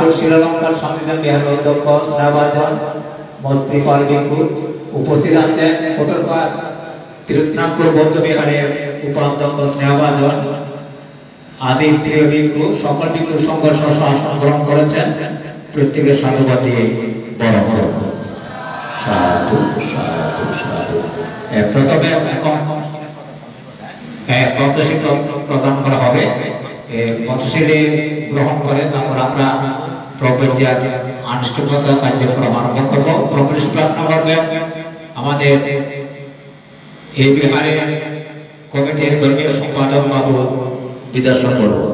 ঠাকুর শ্রীলঙ্কার সংবিধান বিহারের অধ্যক্ষ স্নেহভাজন মন্ত্রী পালভিঙ্কু উপস্থিত আছেন। কোটরপাড় তিরুতনাপুর বৌদ্ধ বিহারের উপাধ্যক্ষ স্নেহভাজন আদি প্রিয় ভিক্ষু সকল ভিক্ষু সংঘর্ষ আসন গ্রহণ করেছেন। প্রত্যেকে সাধুবাদ দিয়ে বড় বড় সাধু সাধু সাধু। প্রথমে পঞ্চশীল প্রদান করা হবে। পঞ্চশীলে গ্রহণ করে তারপর আমরা প্রবজ্জার আনুষ্ঠানিকতা কার্যক্রম আরম্ভ করবো। প্রবেশ প্রার্থনা করবেন আমাদের এই বিহারের কমিটির ধর্মীয় সম্পাদক বাবু বিদ্যাসাগর বড়ুয়া।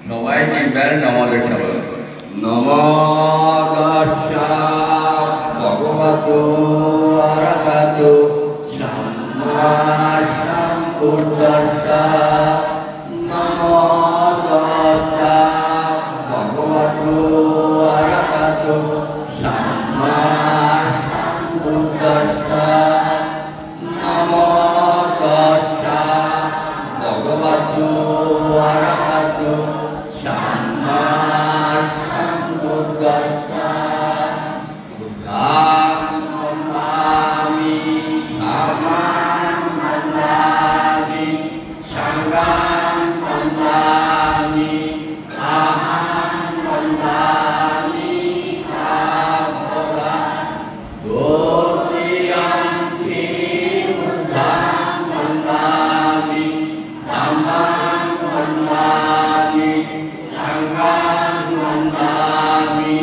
সবাই জিব্বার নমদের ঠাকুর নম দর্শা ভগবতো আরাহাতো সম্মা সম্বুদ্ধস্সা নম দর্শা ভগবতো আরাহাতো সম্মা সম্বুদ্ধস্সা নম দর্শা ভগবতো আরাহাতো সম্মা সম্বুদ্ধস্সা বুদ্ধাং বন্দামি ধম্মাং বন্দামি সংঘাং বন্দামি আহাং বন্দামি সাবধান দ্বিতীয়ম্পি বুদ্ধাং বন্দামি ধম্মাং বন্দামি সংঘাং বন্দামি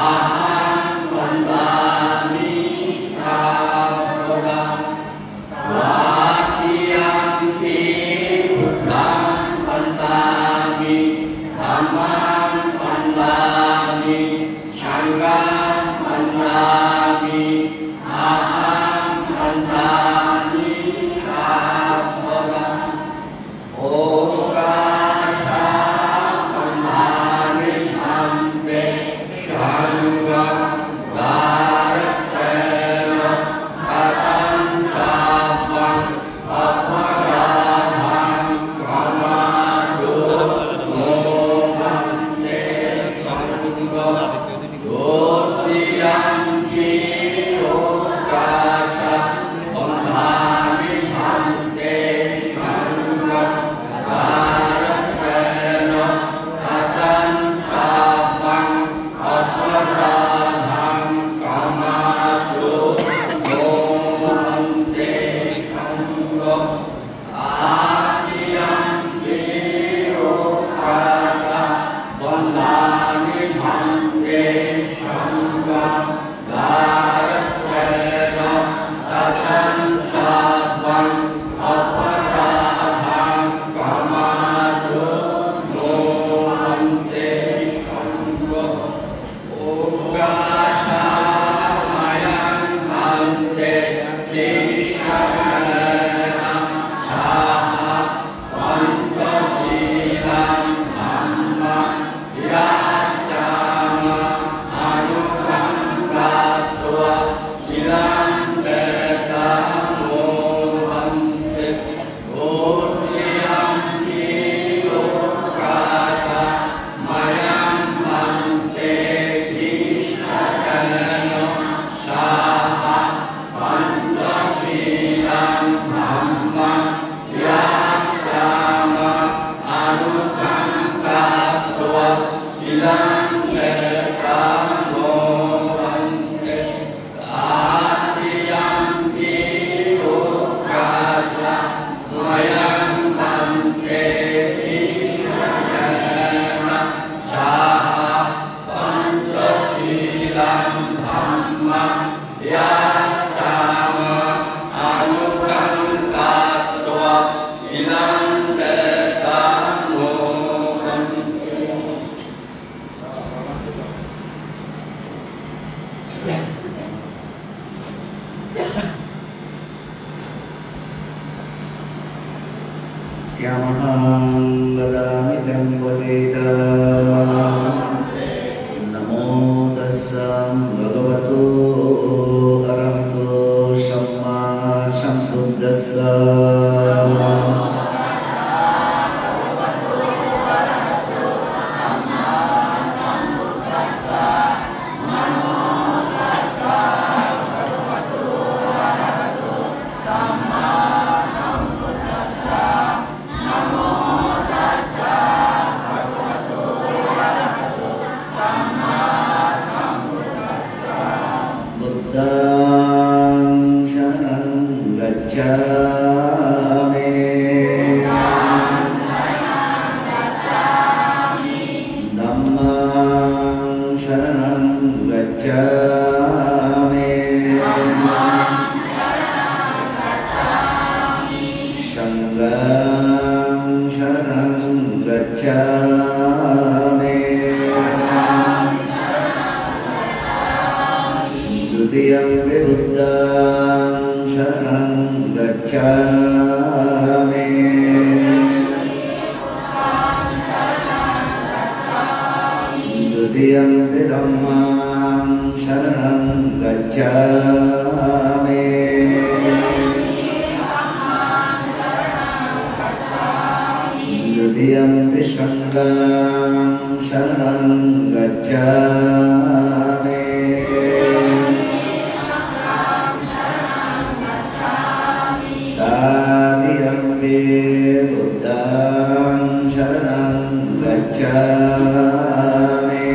আহাং বন্দামি সাবধান দ্বিতীয়ম্পি বুদ্ধাং বন্দামি ধম্মাং বন্দামি সংঘাং বন্দামি আহাং বন্দামি সাবধান ওকাশা বন্দামি হান্তে সংঘং দারচ্ছেন কাতাং সাবং অপরাধাং ক্ষমাদো মোহন্তে সংঘং দ্বিতীয়ম্পি ওকাশা বন্দামি হান্তে সংঘং দারচ্ছেন কাতাং সাবং অপরাধাং ক্ষমাদো মোহন্তে সংঘং আদিয়ম্পি ওকাশা বন্দামি হান্তে সংঘং দারচ্ছেন কাতাং সাবং অপরাধাং ক্ষমাদো মোহন্তে সংঘং ওকাশা মায়াং হান্তে তিসরণং সাহা পঞ্চশীলং ধম্মং ইয়াচামা আনুগঙ্গাত্বা শিলাং বেদা মোহন্তে দ্বিতীয়ম্পি ওকাশা মায়াং হান্তে তিসরণং সাহা পঞ্চশীলং ধম্মং ইয়াচামা আনুগঙ্গাত্বা শিলাং বেদা মোহন্তে আদিয়ম্পি ওকাশা মায়াং হান্তে তিসরণং সাহা পঞ্চশীলং ধম্মং ইয়াচামা আনুগঙ্গাত্বা শিলাং বেদা মোহন্তে। Yamaham vadami tam vadeta Namo tassam bhagavato Buddhaṃ saranam gacchāmi. Dhammāṃ saranam gacchāmi. Sanghāṃ saranam gacchāmi. Dutiyampi Buddhaṃ saranam gacchāmi. Dutiyampi Dhammāṃ saranam gacchāmi. Dutiyampi Sanghāṃ saranam gacchāmi. Tatiyampi Buddhaṃ saranam gacchāmi.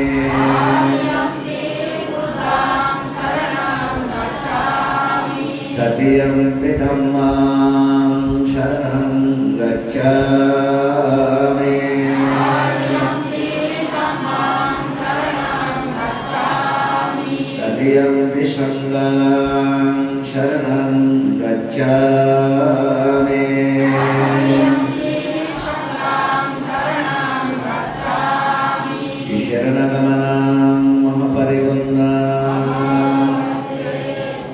Tatiyampi Dhammāṃ saranam gacchāmi. Tatiyampi Sanghāṃ saranam gacchāmi. Isharanagamanaṃ mama paripurnaṃ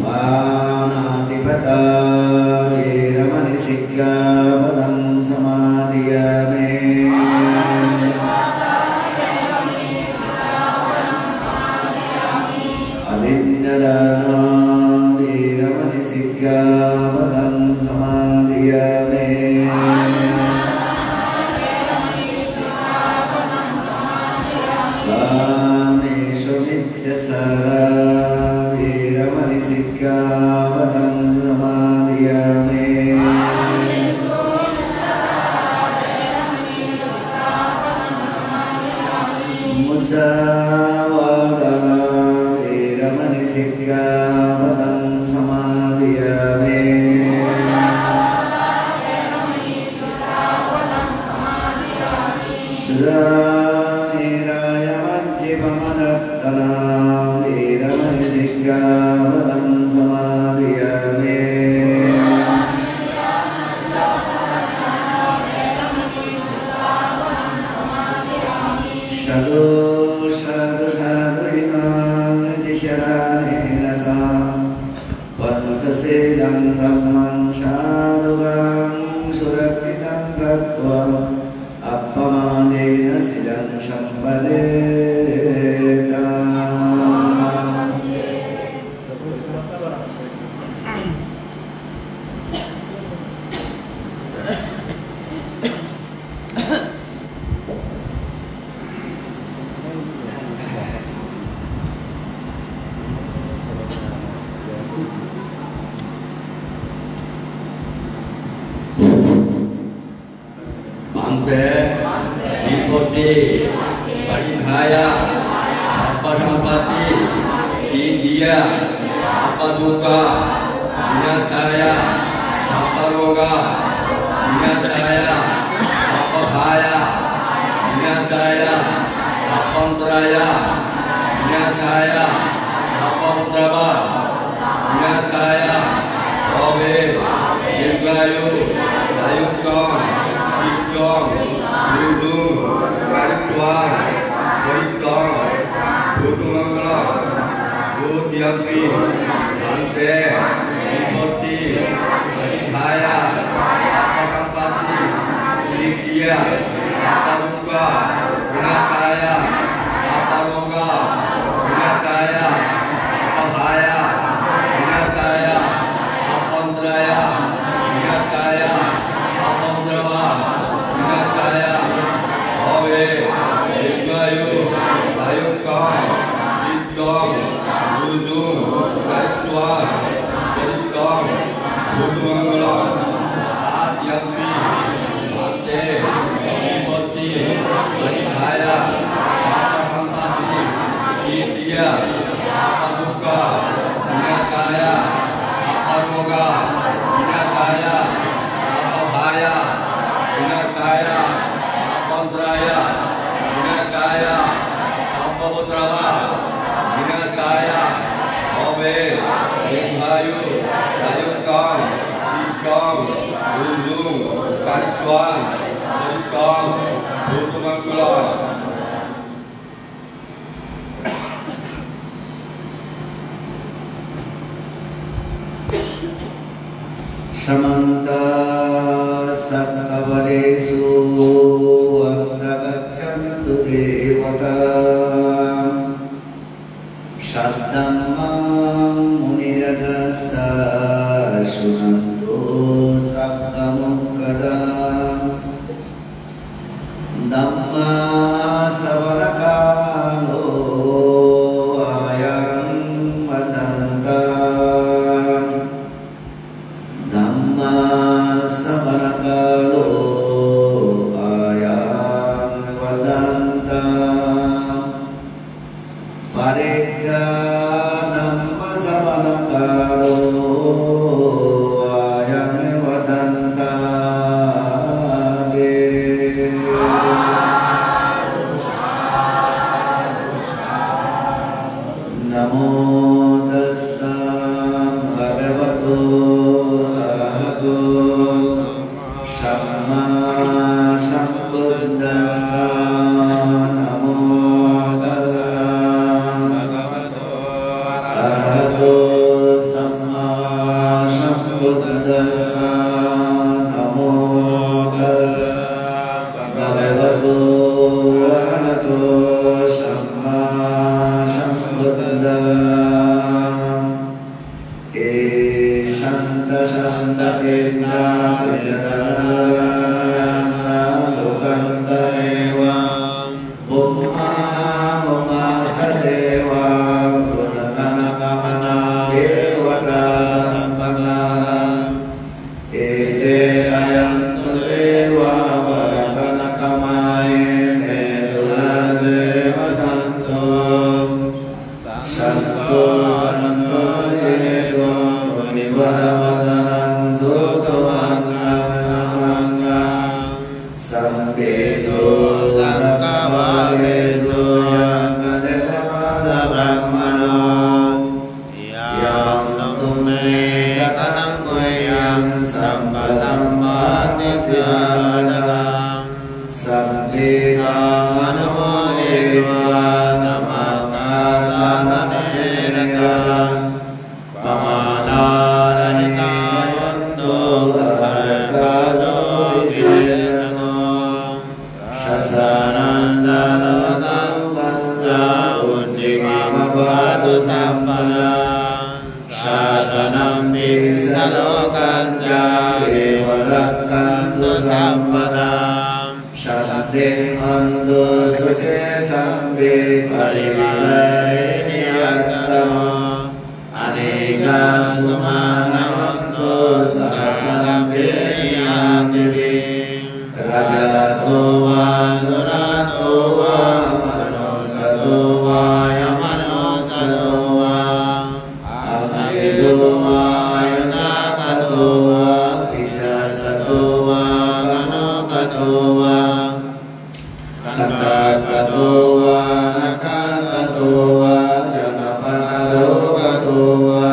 Pāṇātipatā Veramani sikkhapadam samadhiyāmi. Adinnadā Veramani sikkhapadam samadhiyāmi. Kāmeṣu micchasara Veramani sikkhapadam samadhiyāmi. Musāvādā Veramani sikkhapadam samadhiyāmi. Sudāmirāya Majjhipamadakkanā Veramani sikkhapadam samadhiyāmi. Sadhu sadhu sadhu imam tisharanena sa Vansaselam dhammam sadhuvang surakitam gatva Appamadena siddham sampadeta. Vipoti, Paribhaya, Apadampati, India, Apaduka, Vinasaya, Aparoga, Vinasaya, Apabhaya, Vinasaya, Apantraya, Vinasaya, Apadrava, Vinasaya, Ove, Dirgayu, Dayukam, Ikam, Yudu, Karituan, Karikam, Budumangala, Budhyampi, Ante, Vipoti, Paribhaya, Apadampati, India, Apaduka, Vinasaya, Aparoga, Vinasaya, Apabhaya, Vinasaya, Apantraya, Vinasaya, Apandrava, Vinasaya, Ove, Dirgayu, Dayukam, Ikam, Yudu, Karituan, Karikam, Budumangala, Adhyampi, Ante, Vipoti, Paribhaya, Sahaya, Apantraya, Vinasaya, Sampaputraha, Vinasaya, Obe, Bayu, Sayukang, Sikang, Ujung, Kanchuan, Sikang, Utumangkulan. Samanta sakkavaresu atra gaccantu devata Shaddhammam muniyadassa shunantu sakkhamukkada Dhamma savarakalo ayam madanta Dhamma savarakalo ayam vadanta Parikya Dhamma savarakalo ayam vadanta Namo tassa bhagavato Samma Sambuddhassa Namo tassa bhagavato arahato Samma Sambuddhassa Namo tassa bhagavato arahato Samma Sambuddhassa Shanta Shanta Kedna Vedana Lokanta Eva Bhumma Bhumma Sadeva Gunakana Kamana Devata Sampagana Ete Ayantu Deva Varakana Kamaye Medula Deva Santo Santo Santo Deva Varavadanam Sotamanga Sampeso Sakkavalesu Yangadevada Brahmano Yam Tume Katanam Goyam Sampasammadityanadam Sampetam Anumodetva Samakasananeretam Shasanam Bisalokanca Devarakantu Sampadam Shantim Andu Sute Sambi Parivalayatamo Anika Sumanavantu Sasambi Yativi Rajato Va Surato Va Manosato Va Yamanosato Va Akido Va Yunakato Va Visasato Va Kanokato Va Kantakato Va Nakatato Va Janapatarogato Va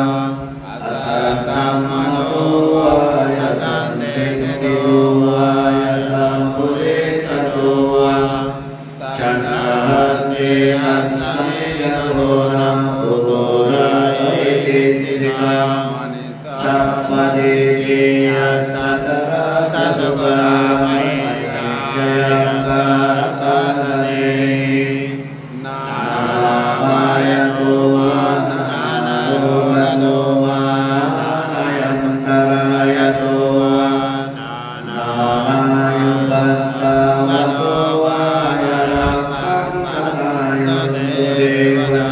Asatamano Va Yasandeketo Va Yasampuritsato Va Chanahati Asamidavonam Utora Etisika Sappadivi Asatara Sasukara Jayakarakadane Naramayano Va Nanarogato Va Nanayantarayatu Va Nanayubantavato Va Yarakankanayate Devata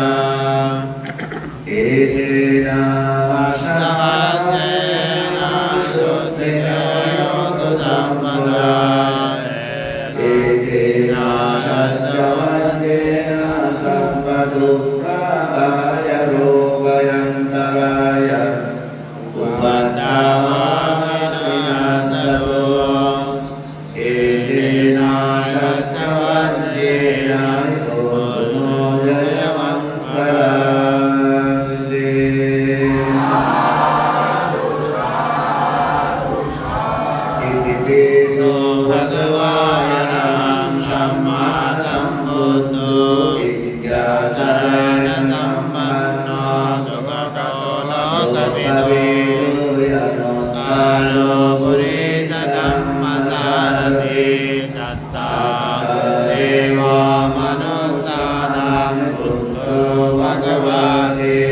Edena Vasavadena Sutteyayotu Sampada Edena Sajjavadena Sampadukkhaya Rogayantaraya Upantavamena Sato Edena กวิโตกาโลปุริสธัมมสารถิจัตตาเทวมนุสสานังพุทโธภควาติ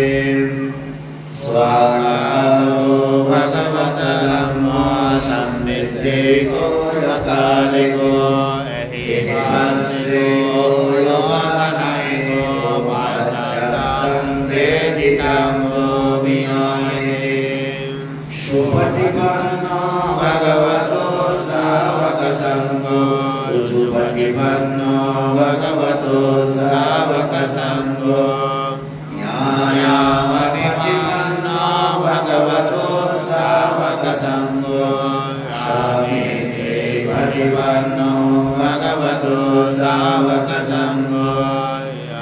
สวากาโตภควตธัมโมสัมมิทธิโกยะกาลิโกเอหิปัสสิโกโยปนัยโกปัจจตังเดติตัมโมมิโยติสุปฏิปันโนภควโตสาวกสังโฆสุปฏิปันโนภควโตสาวกสังโฆญาญามณิปันโนภควโตสาวกสังโฆสามิจิปฏิปันโนภควโตสาวกสังโฆ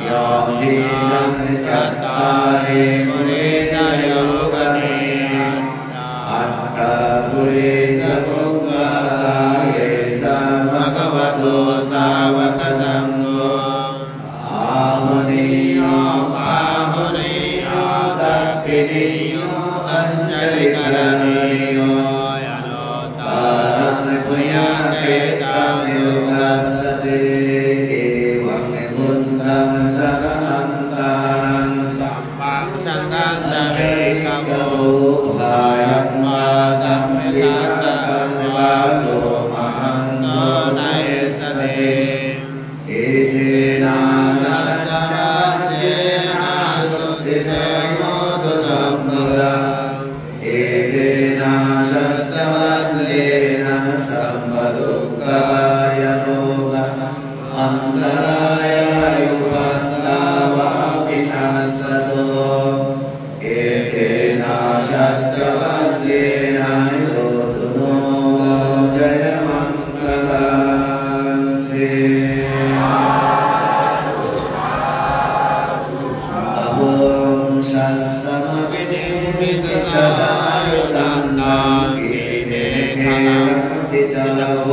โยทิจัตตาริปุริสโยกเนอัตตาปุริสปุกขะเยสัมภะวะโตสาวกสังโฆอาหุนิโยอาหุนิโยตัพพินิโยอัญจลิกรณีโยยโนตารังปุญญเกตังโยกัสสติเอวังพุทธังสรณังตารังธัมมังสังฆังสเมกโมภายัมมาสัมมิทัตตังวะโตมหันโตนัยสติเอเตนะสัจจาเตนะสุติเตโยตุสัมพุทธังเอเตนะสัจจวัตเตนะสัมปทุกขายโนอันตรายายุปัตตาวะปินัสสโตเอเตนะสัจจวัตเตนะโยตุโนจยมังคลังเทอะโหสัสสะมะปินิมิตตัสสะยุตันตังกิเตขลังติตะโห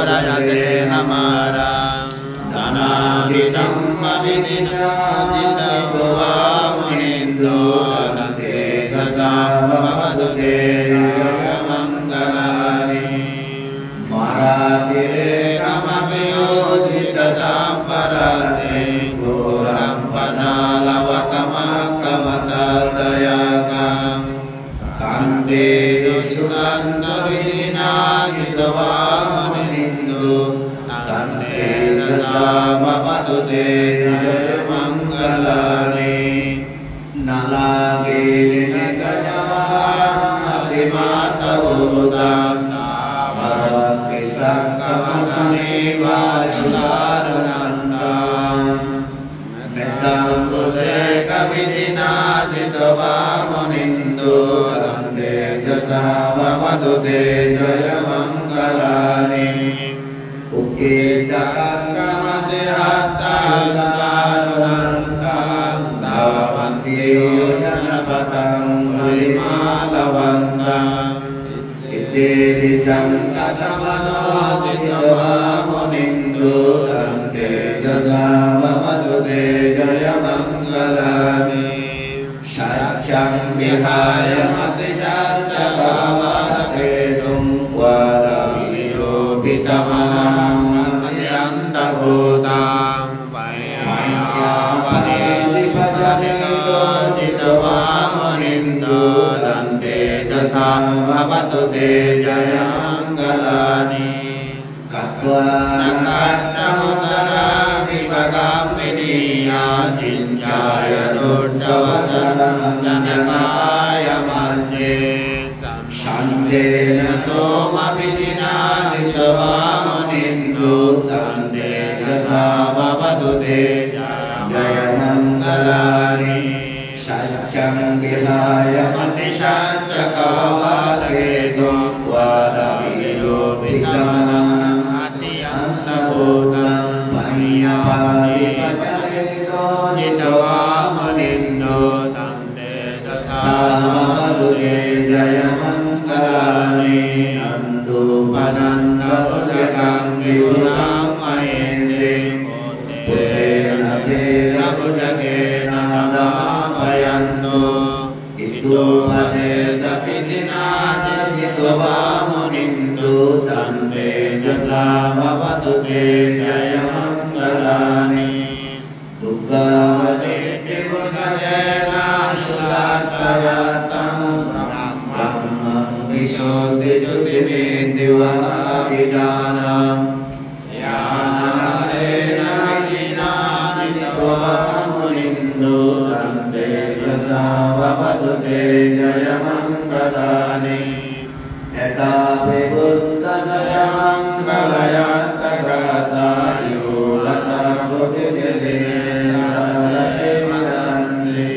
ระยะเตนะมารังนานาทิตัมมะปินินาจิตโตวะมุนินโตตันเตทัสสะภะวะตุเตยะมังคลานิมาราติเรกมะปิโยจิตสัมปะเตโกรัมปนาลวะกมะกมะตัตยากังกันเตดุสุขันตวินินาจิตวะมุนินโตตันเตทัสสะภะวะตุเตยะมังคลานินาลาเกนิกญาอติมาตะโวตังตาภะกิสังกมะสนิวาสุตารุนันตังเมตตังปุเสกวิธินาจิตวะมุนินโตตันเตทัสสะภะวะตุเตยะมังคลานิอุกิจักขังกมะเตหัตตาสุตารุนันตังดาวันติโยยะปะตังปริมาลวันตังอิติปิสังกัตมโนจิตวะมุนินโตตันเตทัสสะภะวะตุเตยะมังคลานิสัจจังวิหายมติสัจจภาวะเกตุงวะดาวิโยปิตมนังมยันตะภูตังปัญญาวะเนติปัจจนิโตจิตวะมุนินโตตันเตทัสสะภะวะตุเตยะมังคลานิกัตวานังกัตตมุตระวิภกัมมินิยาสิญจายตุตตวะสันนันกายมัญเยสันเตนะโสมะปิตินาจิตวะมุนินโตตันเตทัสสะภะวะตุเตยะมังคลานิสัจจังวิหายมติสัจจกวะเกตุวะดาวิโยปิตมนังอัตยันตภูตังปัญญาปาติปัจจนิโตจิตวะมุนินโตตันเตทัสสะภะวะตุเตยะมังคลานิอันตุปนันตพุทธังวิภุตังมะเห็นติพุทเตนะเทนะพุทธเกนะนะพยันโตอิตุภ Pade sapitina jitva munindu tante jasa bhavatu te jaya mangalani Dukha vade devadena sulattayatam brahmam vishodhi jyoti divana vidanam yana rena vijina jitva munindu tante jasa bhavatu te jaya mangalani Eta bebuddha jaya mangalaya tagata yoga sarvati jene sarate madandi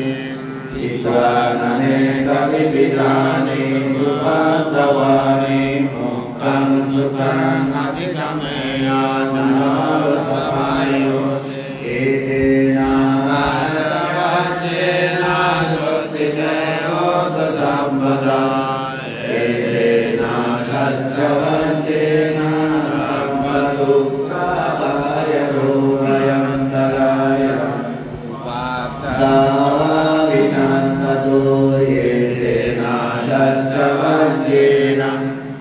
Itvanane kavipidani supatavani mukkam sukham adhikameya nanasapayo Etena asatavajena sotiteyo tasambada Jawantena sampadukha bhaya romayantaraya Dava vinasado yedena sajjavajena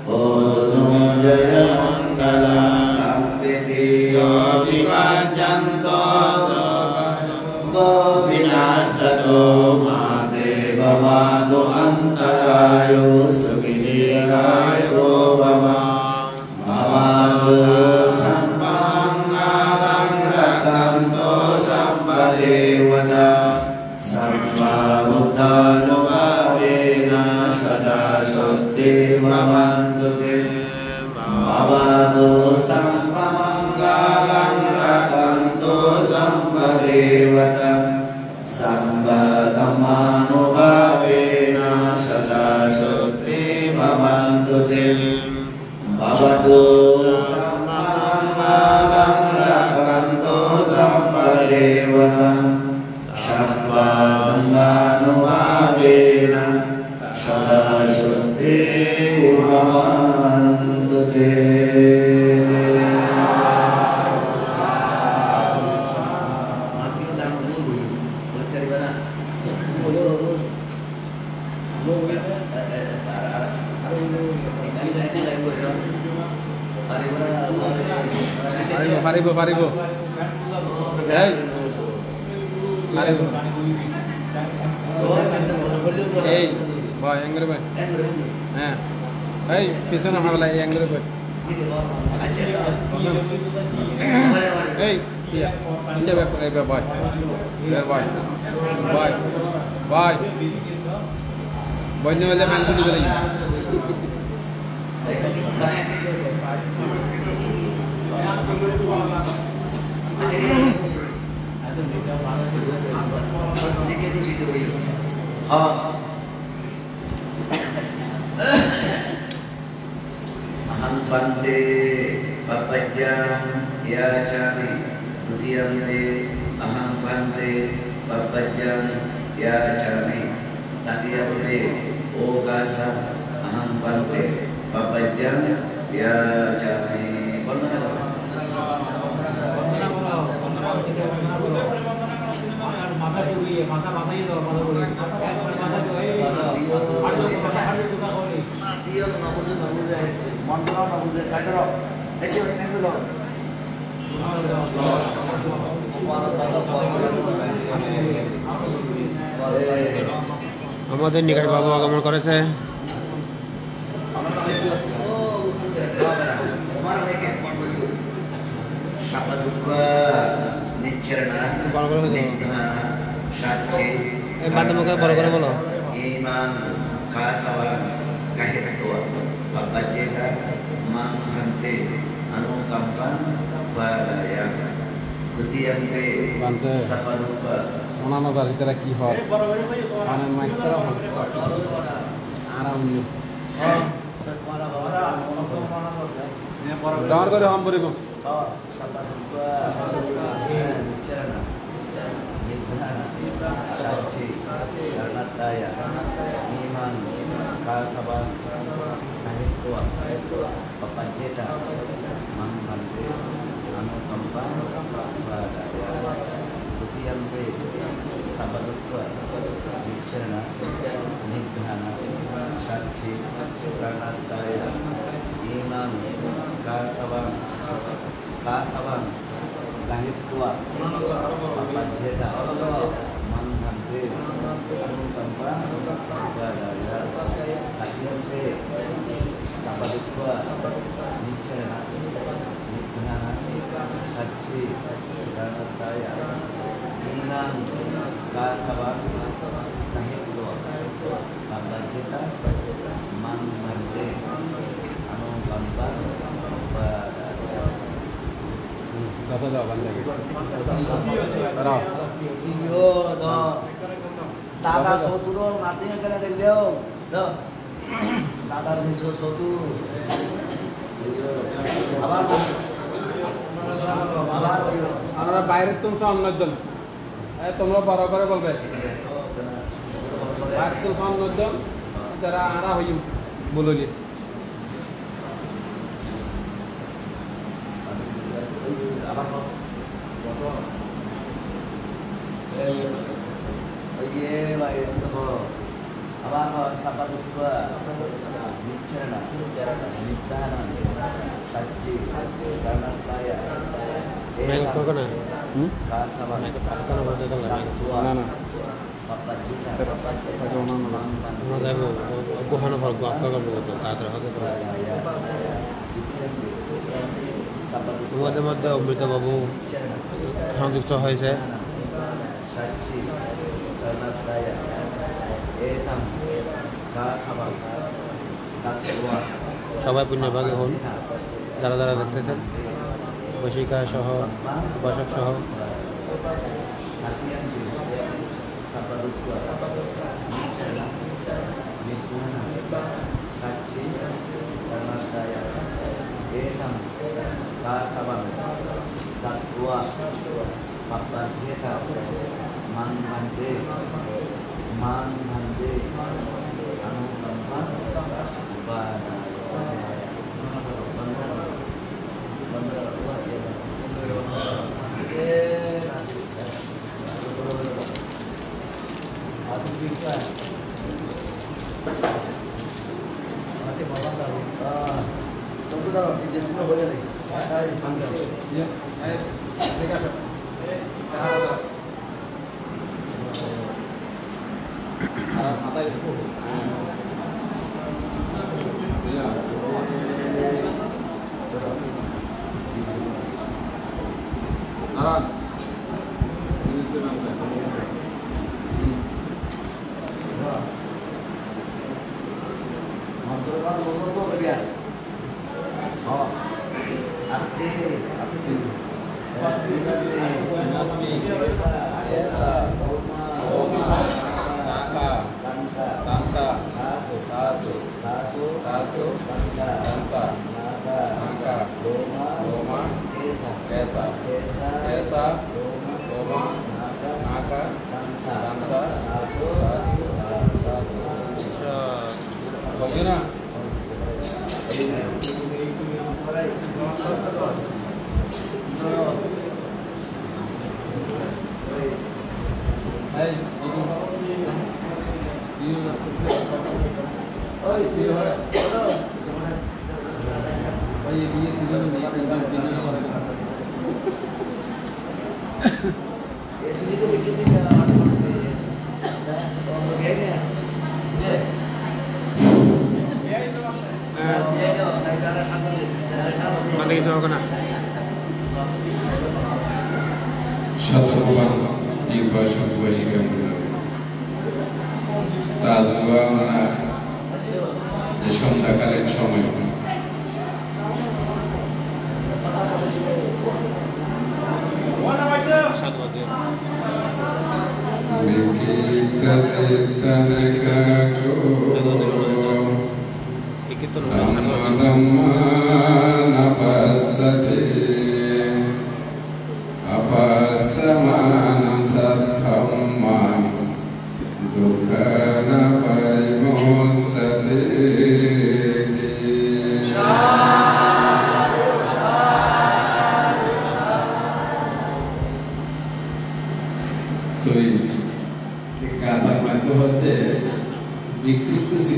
Oduno jaya mangala sampiti yogivajanto Dava vinasado mate bhavado antarayo Sukhinirayo bhava Bhavado sampamanggalang rakanto sampadevata Sarva buddhanubhavena sada shuddhi bhavantu te Bhavado sampamanggalang rakanto sampadevata Samba dhammanubhavena sada shuddhi bhavantu te Bhavatu sammanggalang rakanto sampadevata Samba sanghanubhavena sada shuddhi bhavantu te Paribu. Hey. Paribu. Hey, boy, angry boy. Hey, pisona hamla angry boy. Hey, iya. India boy. There boy. Boy. Boy ne wale man kuni bale. Aham bante papajjam ya cari Dutiyam te aham bante papajjam ya cari Tatiyam te ogasa aham bante papajjam ya cari আমাদের নিকায় বাবু আগমন করেছে Sapadukha nicerna satchi iman kasawa kahitwa papajeta manghante anukampan balaya Dutiyante sapadukha ওনানো বাড়িতে কি হয় মানে মাইসরা হয় আরাম der করে হাম বলিব Karnataya iman kasaban kahitwa papajeta manghante anukampan balaya Dutiyante Sabadukva Vicharana Nidhana Shakti Pranataya Imam Kasavan Lahitwa Papajeda Manghante Anukampa Gadaya Dutiyante Sabadukva Vicharana Nidhana Shakti Pranataya Imam Kasavan Lahitwa Papajeda Manghante Anukampa Gak usah jawab lagi. Taruh. Iyo, doh. Tata sotu doh, artinya kan ada beliau. Doh. Tata sotu. Iyo. Abar. আমরা বাইরে তুলছো অন্যজন তোমরা বড় করে বলবে বাইরে তুলছো অন্যজন যারা আড়া হই বললি Abang sahabat dua, bicara, nidana, saksi, karena kaya. Main apa kena? Kasawan, Karena pada tu lah. Mana? Papa cita, Pada mana? Mana tu? Aku hanya falak apa kalau tu tak terhad tu. মধ্যে অমৃতা বাবু সংযুক্ত হয়েছে saksi, karena kaya. Etam, kasawan, takwa. সবাই পুণ্যভাগী হন যারা যারা দেখতেছেন বশিকা সহ উপাসক সহ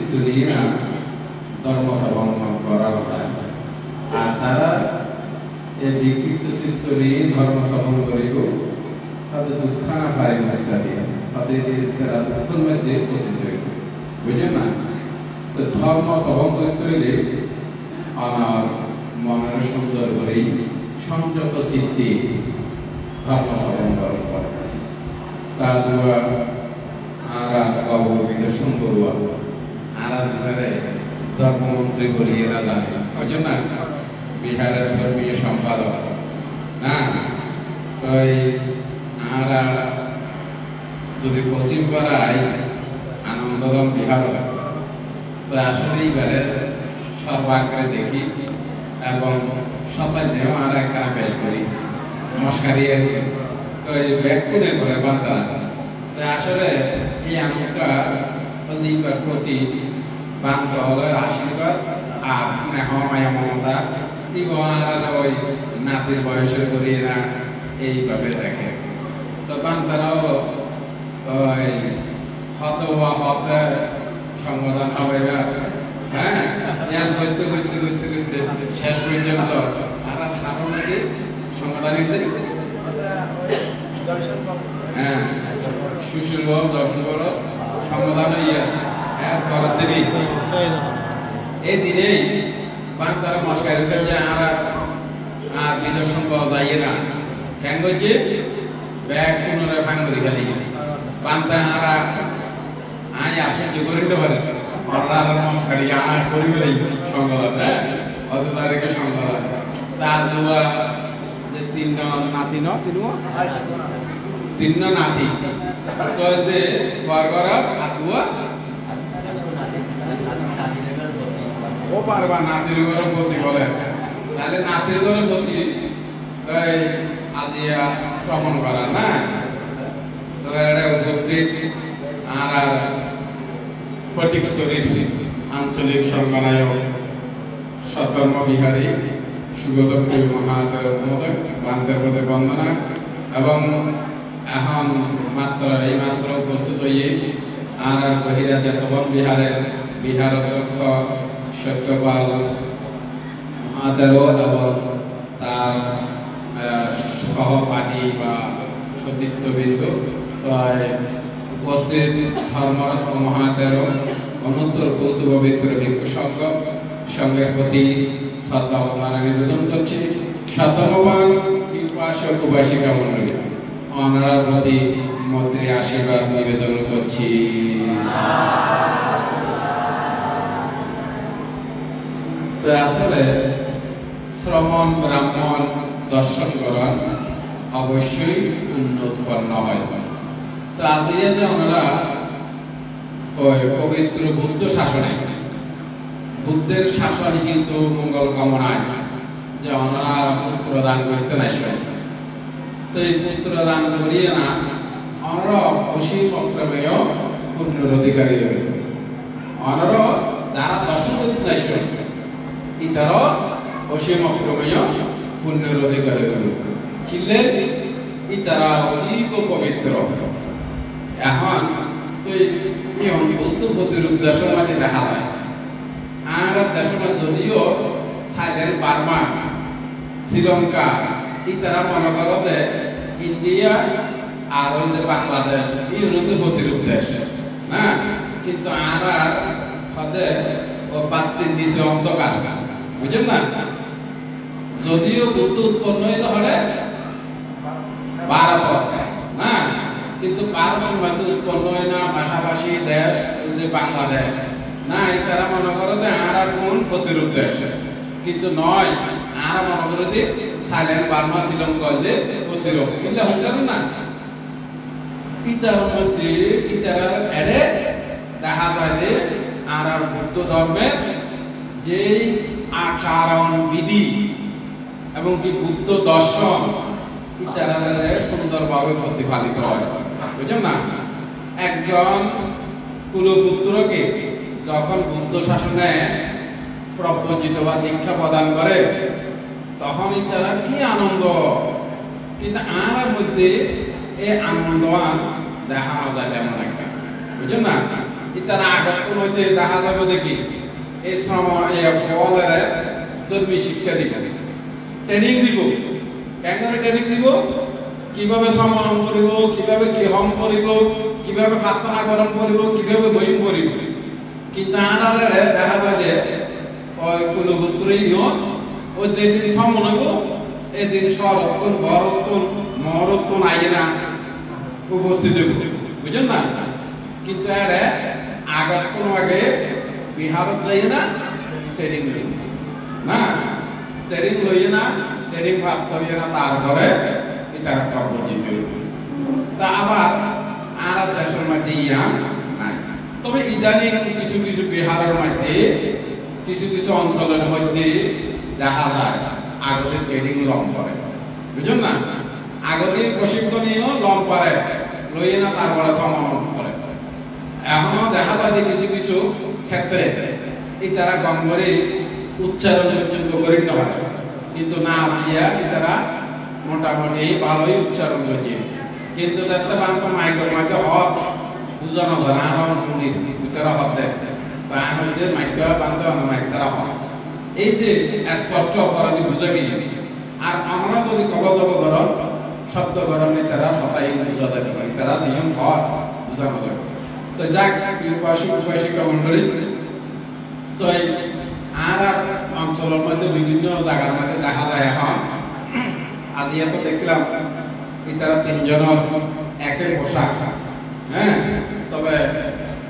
চিত্র নিয়ে না ধর্ম সমন্বয় করা হয়। আর তারা এই বিকৃত চিত্র নিয়ে ধর্ম সমন্বয় করিব তাদের দুঃখানা পায় মশারি তাদের তারা দুঃখের মধ্যে পতিত হইব, বুঝলেন না? তো ধর্ম সমন্বয় করিলে আমার মনের সুন্দর করেই সংযত চিত্তে ধর্ম সমন্বয় করে। তা যুবা আরা বাবু বিদর্শন করুয়া আরা জীবনে ধর্মমন্ত্রী বলি এরা জানে, বুঝলেন না? বিহারের ধর্মীয় সম্পাদক না ওই আরা যদি পশ্চিম পাড়ায় আনন্দদম বিহার তো আসলে এইবারে সর্বাগ্রে দেখি এবং সবাই দেহ আর একটা পেশ করি নমস্কারী ওই ব্যাকুণের করে বার্তা। তো আসলে এই আমটা দিবার প্রতি বান্ধ হলো আশীর্বাদ আর স্নেহ মায়া মমতা ওই নাতির বয়সে করি না এইভাবে দেখে। তো বান্তারাও ওই হত হওয়া হতে সংবোধন হবে, হ্যাঁ করতে করতে করতে করতে শেষ পর্যন্ত আর ধারণাকে সংবোধন হ্যাঁ সুশীল দর্শন করো সংবোধন এই দিনেই বান্তারা মস্কারি করছে আর নিদর্শন পাওয়া যায় না কেন করছে ব্যাগ পুনরায় ভাঙ করে খালি বান্তা আরা আয় আশ্চর্য করে দিতে পারে মস্কারি আর করি বলেই সংগঠন, হ্যাঁ অত তারিখে সংগঠন তার যুবা যে তিন নাতি নাতি বরগরা আতুয়া ও পারবা নাতির ঘরে গতি বলে তাহলে নাতির ঘরে গতি আজিয়া শ্রমণ করা না। তো এটা উপস্থিত আর ফটিকছড়ির আঞ্চলিক সংগঠনায়ক সৎকর্ম বিহারী সুগত মহাদেব বান্তের পথে বন্দনা এবং এখন এই মাত্র উপস্থিত হয়ে আর বহিরা চেতবন বিহারের বিহার অধ্যক্ষ সত্যপাল মহাদেব এবং তার সহপাঠী বা সতীর্থবৃন্দ উপস্থিত ধর্মরত্ন মহাদেব অনুত্তর কৌতুক বিক্রয় ভিক্ষু সংঘের প্রতি শ্রদ্ধা অবমাননা নিবেদন করছি। শতমান উপাসক উপাসিকা মন্ডলী ওনার প্রতি মন্ত্রী আশীর্বাদ নিবেদন করছি। তো আসলে শ্রমণ ব্রাহ্মণ দর্শন করার অবশ্যই পুণ্য উৎপন্ন হয়। তো আজকে যে ওনারা ওই পবিত্র বুদ্ধ শাসনে বুদ্ধের শাসন কিন্তু মঙ্গল কামনায় যে ওনারা পুত্র দান করতে আসবেন। তো এই পুত্র দান করিয়ে না ওনারা অসীম অক্রমেয় পুণ্যের অধিকারী হবে। ওনারা যারা দর্শন করতে আসবেন ইতারও অসীম অক্রমেয় পুণ্যের অধিকারী হবে। ছিলে ইতারা অতীব পবিত্র। এখন তো বুদ্ধ প্রতিরূপ দেশের মাঝে দেখা যায়। আমার দেশের মাঝে যদিও থাইল্যান্ড, বার্মা, শ্রীলঙ্কা ইতারা মনে করো যে ইন্ডিয়া আর যে বাংলাদেশ এই হচ্ছে প্রতিরূপ দেশ না, কিন্তু আর হতে ও বাতিল দিছে অন্ধকার, বুঝলেন না? যদিও বুদ্ধ উৎপন্ন হইতে হলে ভারত না, কিন্তু ভারতের মধ্যে উৎপন্ন হয় না ভাষাভাষী দেশ বাংলাদেশ না, তারা মনে করো যে আর কোন প্রতিরূপ দেশ, কিন্তু নয় আর মনে করো যে থাইল্যান্ড, বার্মা, শ্রীলঙ্কা যে প্রতিরূপ, কিন্তু হচ্ছে না। ইতার মধ্যে ইতারা এড়ে দেখা যায় যে আর বুদ্ধ ধর্মের যে আচরণ বিধি এবং কি বুদ্ধ দর্শন ইতারা সুন্দরভাবে প্রতিপালিত হয়, বুঝলেন না? একজন কুলপুত্রকে যখন বুদ্ধ শাসনে প্রবর্তিত বা দীক্ষা প্রদান করে তখন তারা কি আনন্দ, কিন্তু আর মধ্যে এই আনন্দ দেখানো যায় তেমন একটা, বুঝলেন না? ইতারা আগত হইতে দেখা যাবে দেখি এই শ্রম এই ফলের ধর্মী শিক্ষা দিবে, ট্রেনিং দিব। কেন ট্রেনিং দিব? কিভাবে সমালন করিব, কিভাবে কি হম করিব, কিভাবে প্রার্থনা করণ করিব, কিভাবে বইম করিব। কিন্তু আনারে দেখা যায় যে ওই কুলপুত্রই ও যেদিন সমন হইব এদিন সরত্তর বরত্তর মহরত্তর আইনা উপস্থিত হইব, বুঝলেন না? কিন্তু এর আগত কোনো আগে বিহারত যাই না ট্রেনিং লই না, ট্রেনিং লই না, ট্রেনিং প্রাপ্ত হইয়া না, তারপরে তারা কর্মজীবী হইব। তা আবার আর দেশের মধ্যে ইয়া নাই। তবে ইদানিং কিছু কিছু বিহারের মধ্যে কিছু কিছু অঞ্চলের মধ্যে দেখা যায় আগতে ট্রেনিং লং করে, বুঝলেন না? আগতে প্রশিক্ষণীয় লং করে লইয়ে না, তারপরে সমাপন করে। এখনো দেখা যায় যে কিছু কিছু ক্ষেত্রে এই তারা কম করে উচ্চারণ পর্যন্ত করে না পারে, কিন্তু না দিয়া তারা মোটামুটি ভালোই উচ্চারণ করছে। কিন্তু দেখতে পারবো মাইকের মধ্যে হক বুঝানো যায় না, আমার মুনির ভিতরে হক দেয় বা আমাদের মাইকে বান্ধব আমার মাইক ছাড়া হয়। এই যে স্পষ্ট অপরাধী বুঝে গিয়ে আর আমরা যদি কবজ গরম শব্দ গরমে তারা হতাই বুঝা যাবে, তারা নিয়ম হক বুঝানো যাবে। তো যাক উপাসিকা মন্ডলী, তো আর অঞ্চলের মধ্যে বিভিন্ন জায়গার মধ্যে দেখা যায় এখন আজি এত দেখলাম তারা তিনজনের একই পোশাক, হ্যাঁ, তবে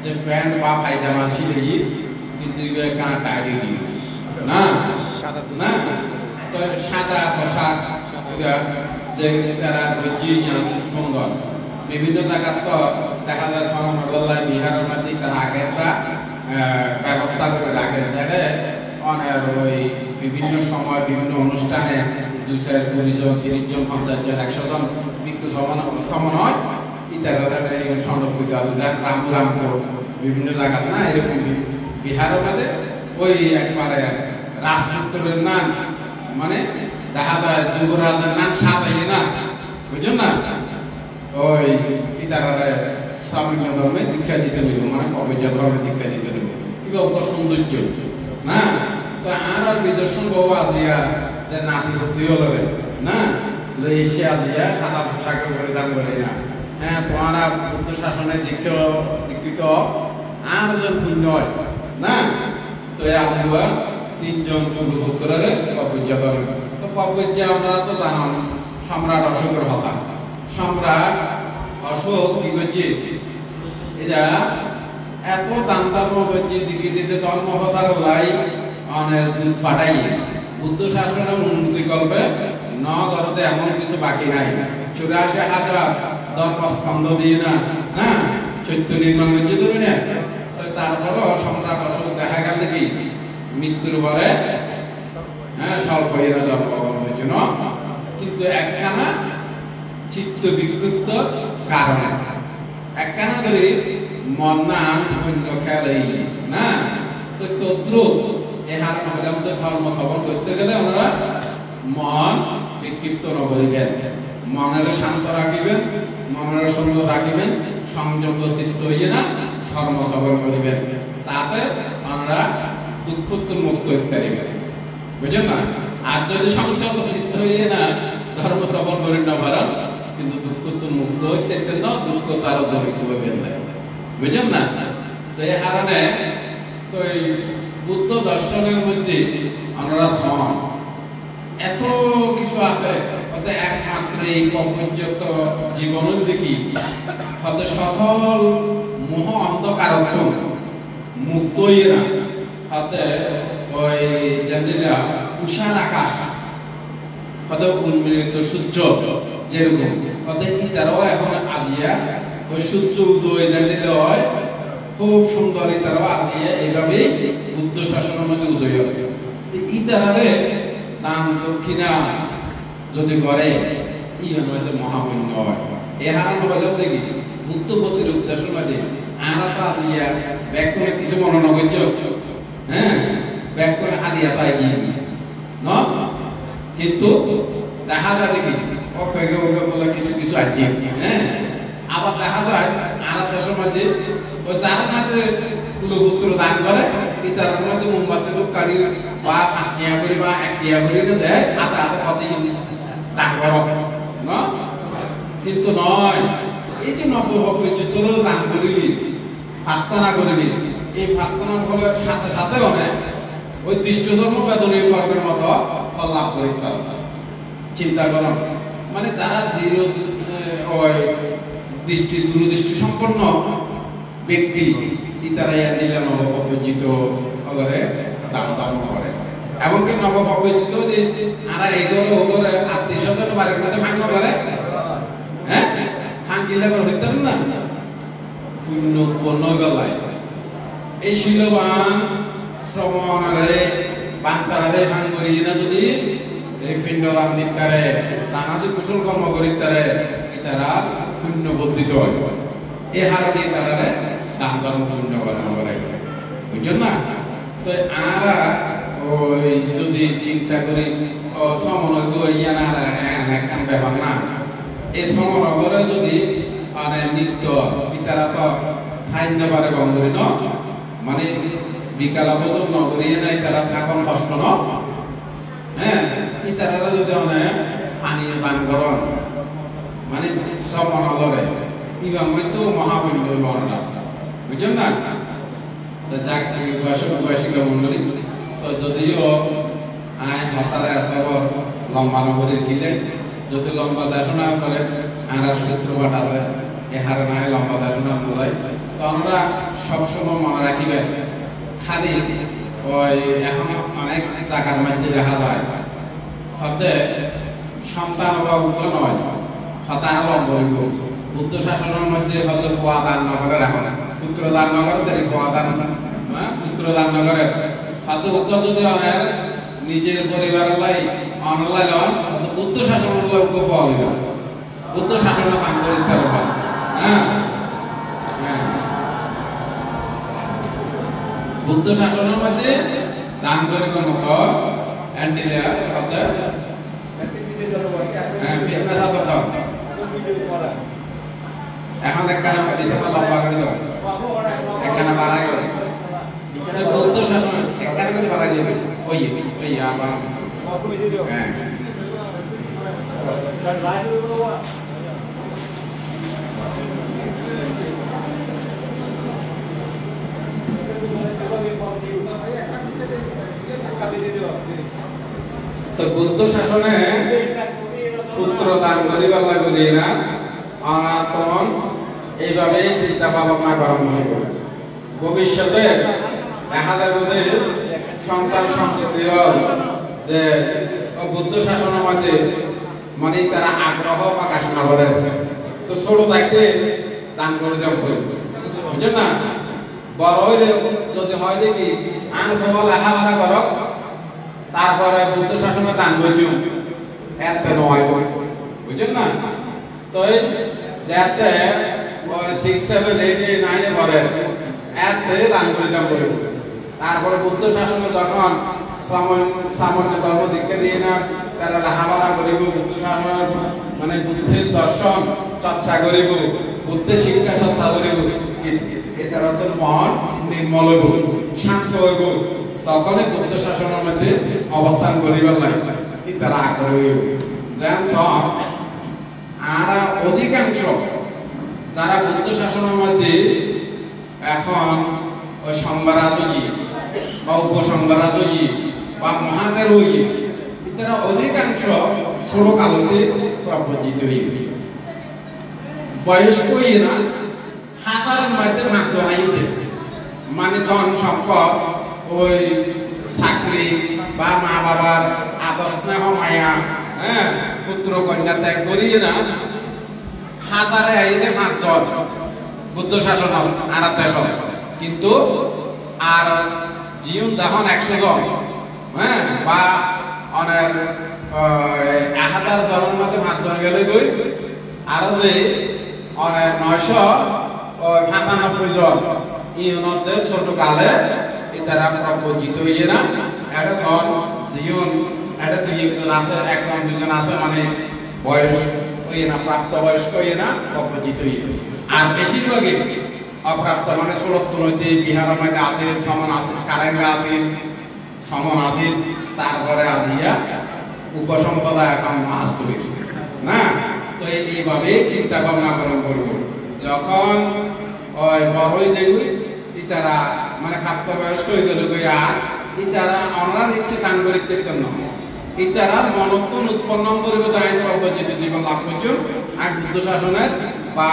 যে প্যান্ট বা পায়জামা ছিল কিন্তু টাইডি না না, তো সাদা পোশাক যে তারা সুন্দর। বিভিন্ন জায়গা তো দেখা যায় সমন্বয় বিহারের মধ্যে তারা আগেরটা ব্যবস্থা করে রাখে, অনেক ওই বিভিন্ন সময় বিভিন্ন অনুষ্ঠানে 220 জন 30 জন 50 জন 100 জন বিক্ষু সমান হয় ইত্যাদি সংরক্ষিত আছে, যার রাম বিভিন্ন জায়গা না এরকম বিহারের মধ্যে ওই একবারে রাজপুত্রের নাম মানে দেখা যায় যুবরাজের নাম সাজাইলে না, বুঝছেন না? ওই ইতারা স্বামী ধর্মে দীক্ষা দিতে হইব, মানে অবৈধ ধর্মে দীক্ষা দিতে হইব, এগুলো সৌন্দর্য না। তো আর বিদর্শন বাবু আজিয়া যে নাতি ভর্তি হলো না, এসে আজিয়া সাদা পোশাকে পরিধান করে না, হ্যাঁ, তোমারা বুদ্ধ শাসনের দীক্ষিত আর জন শূন্য হয় না। তো আজিয়া তিনজন গুরুভক্তরে পপজ্জা করেন। তো পপজ্জা আমরা তো জানান সম্রাট অশোকের হতা। সম্রাট অশোক কি করছে, এটা এত দান ধর্ম করছে দিকে দিতে ধর্ম প্রচার লাই অনেক দুধ ফাটাই বুদ্ধ শাসনের উন্নতি করবে নগরতে এমন কিছু বাকি নাই। 84,000 ধর্মস্কন্ধ দিয়ে না, হ্যাঁ, চৈত্য নির্মাণ করছে তুমি না। তারপরও সম্রাট অশোক দেখা গেল কি মৃত্যুর পরে, হ্যাঁ, স্বল্প এরা জন্মগ্রহণের জন্য, কিন্তু একখানা চিত্ত বিক্ষুব্ধ কারণে একখানা করে মন না অন্য খেয়াল না। তো তদ্রুপ এহার আমাদের ধর্ম শ্রবণ করতে গেলে আমরা মন বিক্ষিপ্ত নবলিবেন, মনের শান্ত রাখিবেন, মনের সুন্দর রাখিবেন, সংযম চিত্ত হইয়ে না ধর্ম শ্রবণ করিবেন, তাতে আমরা দুঃখ মুক্ত হইতে পারিবেন, বুঝলেন না? আর যদি সংযম চিত্ত হইয়ে না ধর্ম শ্রবণ করেন না পারেন, কিন্তু দুঃখ মুক্ত হইতে না, দুঃখ তারা জড়িত হইবেন না, বুঝলেন না? তো এই কারণে তো এই বুদ্ধ দর্শনের মধ্যে আমরা সমান এত কিছু আছে, একমাত্র এই পর্যন্ত জীবনের দিকে হয়তো সফল মোহ অন্ধকার মুক্ত হইয়ে না, হয়তো ওই জানিলা উষার আকাশ হয়তো উন্মিলিত সূর্য যেরকম হয়তো তারাও এখন আজিয়া ওই সূর্য উদয় জানিলে হয় খুব সুন্দর, তারাও আজিয়া এইভাবেই বুদ্ধ শাসনের মধ্যে উদয় হবে। ইতারারে দান দক্ষিণা যদি করে হয়তো মহাপুণ্য হয়। এ হারানো হলেও দেখি বুদ্ধ প্রতির উদ্দেশ্য মাঝে আরা তো আজিয়া ব্যাগ করে কিছু মনে করছ, হ্যাঁ, ব্যাগ করে হারিয়া পাই গিয়ে ন, কিন্তু দেখা যায় দেখি অক্ষয় বলে কিছু কিছু আসি, হ্যাঁ, আবার দেখা যায় আরা দেশের মাঝে ও যার মাঝে কুলপুত্র দান করে ইতার মধ্যে মোমবাতি তো কাড়ি বা 5 টিয়া করে বা 1 টিয়া করে দেয় আতা আতা কত দান করো না কিন্তু নয় এই যে নবপরিচিতর দান করিলি প্রার্থনা করিলি এই প্রার্থনার ফলে সাথে সাথে অনেক ওই দৃষ্টধর্ম বেদনীয় কর্মের মতো ফল লাভ করিতে পারবে চিন্তা করো মানে যারা দৃঢ় ওই দূরদৃষ্টি সম্পন্ন ব্যক্তি তারা দিলে নবপরিচিত করে দাম দাম করে এমনকি নবপরিচিত যে আরা এগোরে ওগোরে আত্মীয় স্বজন বাড়ির মধ্যে ভাঙন করে হ্যাঁ ভাঙিলে করে হইতে না পুণ্য উৎপন্ন গলায় এই শিলবান শ্রমণারে বান্তারে ভাঙ করি না যদি এই পিণ্ডদান দিতারে জানাতে কুশল কর্ম করিতারে তারা পুণ্য বর্ধিত হয় এই হারণে তারা দান ধর্ম পুণ্য করে বুঝছেন না তো আরা ওই যদি চিন্তা করি সমনয় ইয়া না একখান ব্যাপার না এই সমনগরে যদি মানে নিত্য তারা তো খাইতে পারে গঙ্গরি ন মানে বিকালা ভোজন নগরী নাই তারা থাকুন কষ্ট ন হ্যাঁ তারা যদি অনেক পানি পান করন মানে সমনগরে ইবা মধ্যে মহাপুণ্য বর্ণনা বুঝছেন না তো যাক বয়সিক মন্ডলী তো যদিও আয় হতারে খবর লম্বা নগরীর কিলে যদি লম্বা দেশনা করে আর সূত্রপাঠ আছে এ হারে নাই লম্বা দেশনা বোঝায় তো আমরা সবসময় মনে রাখিবেন খালি ওই এখন অনেক জায়গার মধ্যে দেখা যায় হতে সন্তান বা উগ্র নয় হতায় লম্ব বুদ্ধ শাসনের মধ্যে হয়তো খোয়া দান নগরে রাখো না পুত্র দান নগর তাই খোয়া দান পুত্র দান নগরে হয়তো উগ্র যদি অনেক নিজের পরিবারের লাই অনলাইন হয়তো বুদ্ধ শাসনের লাই উগ্র খোয়া হইবে বুদ্ধ শাসনের দান করতে পারবে হ্যাঁ বুদ্ধ শাসনের মধ্যে দান করে কোন অ্যান্টিলিয়ার হতে বিজনেস আছে তো এখন একখানা বিছানা লম্বা করে দাও একখানা বাড়াই করে বুদ্ধ শাসন একখানা করে বাড়াই দিবে ওই আবার হ্যাঁ তো বুদ্ধ শাসনে পুত্র দান করিবার লাগবে না অনাতন এইভাবে চিন্তা ভাবনা করা মনে করে ভবিষ্যতে দেখা যাবে সন্তান সন্ততি যে বুদ্ধ শাসনের মধ্যে মানে তারা আগ্রহ প্রকাশ না করে তো ছোট থাকতে দান করে দেওয়া বুঝছেন না বড় হইলে যদি হয় দেখি আন সবাই লেখাপড়া করক তারপরে বুদ্ধ শাসনে দান করছি এত নয় বুঝছেন না তো যাতে 6, 7, 8, 9 পরে এতে দান করে তারপরে বুদ্ধ শাসনে যখন সামান্য ধর্ম দীক্ষা দিয়ে না তারা লেখাপড়া করিব বুদ্ধ শাসনের মানে বুদ্ধের দর্শন চর্চা করিব বুদ্ধের শিক্ষা চর্চা করিব এটার তো মন নির্মল হইব শান্ত হইব তখনই বুদ্ধ শাসনের মধ্যে অবস্থান করিবার লাগবে তারা আগ্রহী হইব আর অধিকাংশ যারা বুদ্ধ শাসনের মধ্যে এখন ওই সংবারাজয়ী বা উপসংবারাজয়ী বা মহাদেরয়ী তারা অধিকাংশ ছোট কালতে প্রবর্জিত হইবে বয়স্ক না হাজারের মধ্যে মাত্র আইতে মানে ধন সম্পদ ওই চাকরি বা মা বাবার আদর স্নেহ মায়া হ্যাঁ পুত্র কন্যা ত্যাগ করিয়ে না হাজারে আইলে মাত্র বুদ্ধ শাসন আর দেশ কিন্তু আর জীবন দেখুন 100 জন হ্যাঁ বা অনেক 1000 জনের মধ্যে মাত্র গেলে গই আর যে অনেক 995 জন ইউনতে ছোট কালে তারা প্রবর্জিত হইয়ে না এটা জন জীবন এটা 2 আছে 1-2 আছে মানে বয়স হইয়ে না প্রাপ্ত বয়স্ক হইয়ে না প্রবর্জিত হইয়ে আর বেশিরভাগই অপ্রাপ্ত মানে ষোলত্তরতে বিহারের মধ্যে আছে সমন আছে কারেঙ্গা আছে সমন আছে তারপরে আজিয়া উপসম্পদায় এখন মাস তুলি না তো এইভাবে চিন্তা ভাবনা করব যখন ওই বড়ই যেগুলি ইতারা মানে প্রাপ্তবয়স্ক হয়ে গেল আর ইতারা অনার ইচ্ছে দান করিতে জন্য ইতারা মনত্বন উৎপন্ন করিব তাই প্রবচিত জীবন লাভ করছো আর বুদ্ধ শাসনের বা